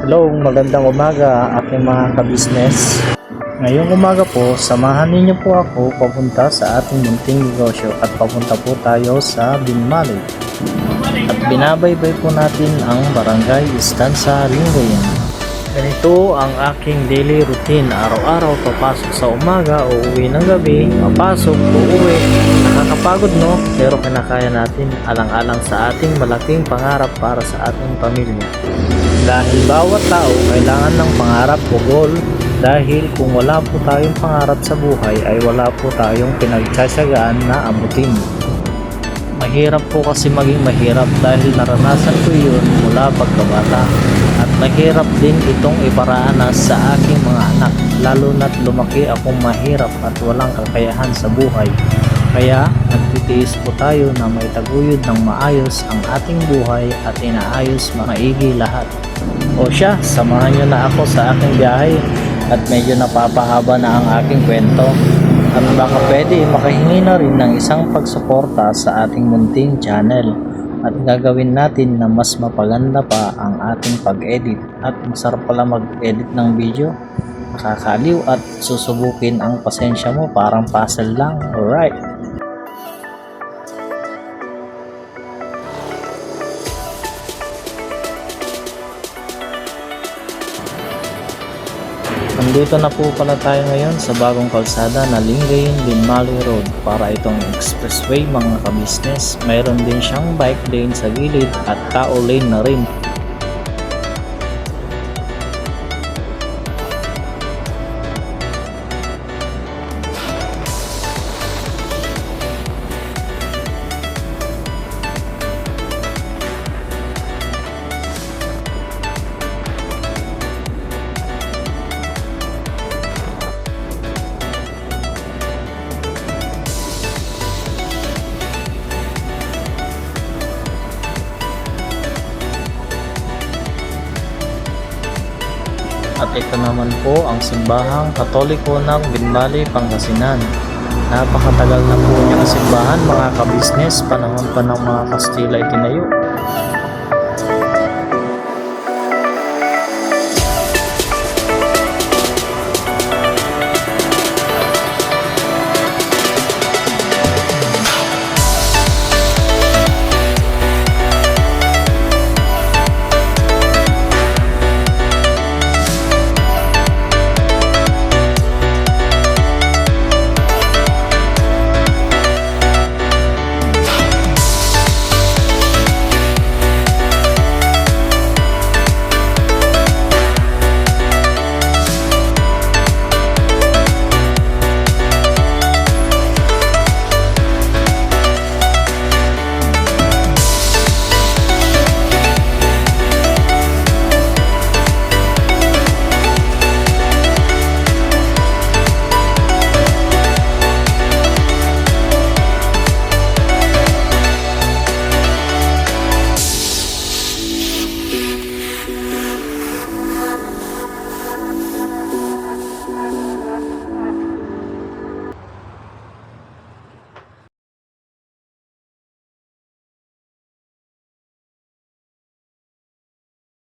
Hello, magandang umaga aking mga kabisnes. Ngayong umaga po, samahan ninyo po ako papunta sa ating munting negosyo at papunta po tayo sa Binmali. At binabaybay po natin ang Barangay Estancia Lingayen. Ganito ang aking daily routine. Araw-araw papasok sa umaga, uuwi ng gabi, papasok, uuwi. Nakakapagod no? Pero kinakaya natin alang-alang sa ating malaking pangarap para sa ating pamilya. Dahil bawat tao kailangan ng pangarap o goal. Dahil kung wala po tayong pangarap sa buhay ay wala po tayong pinagtsatsagaan na abutin. Mahirap po kasi maging mahirap dahil naranasan ko yun mula pagkabata. At mahirap din itong iparaanas sa aking mga anak, lalo na't lumaki akong mahirap at walang kakayahan sa buhay. Kaya nagtitiis po tayo na may taguyod ng maayos ang ating buhay at inaayos maigi lahat. O siya, samahan nyo na ako sa aking biyahe at medyo napapahaba na ang aking kwento. At baka pwede makahingi na rin ng isang pagsuporta sa ating munting channel. At gagawin natin na mas mapaganda pa ang ating pag-edit. At masarap pala mag-edit ng video. Nakakaliw at susubukin ang pasensya mo, parang puzzle lang. Alright. Nandito na po pala tayo ngayon sa bagong kalsada na Lingayen Binmali Road. Para itong expressway mga kabisnes. Mayroon din siyang bike lane sa gilid at tao lane na rin. At ito naman po ang simbahang Katoliko ng Binmali, Pangasinan. Napakatagal na po niyang simbahan mga kabisnes, panahon pa ng mga Kastila itinayo.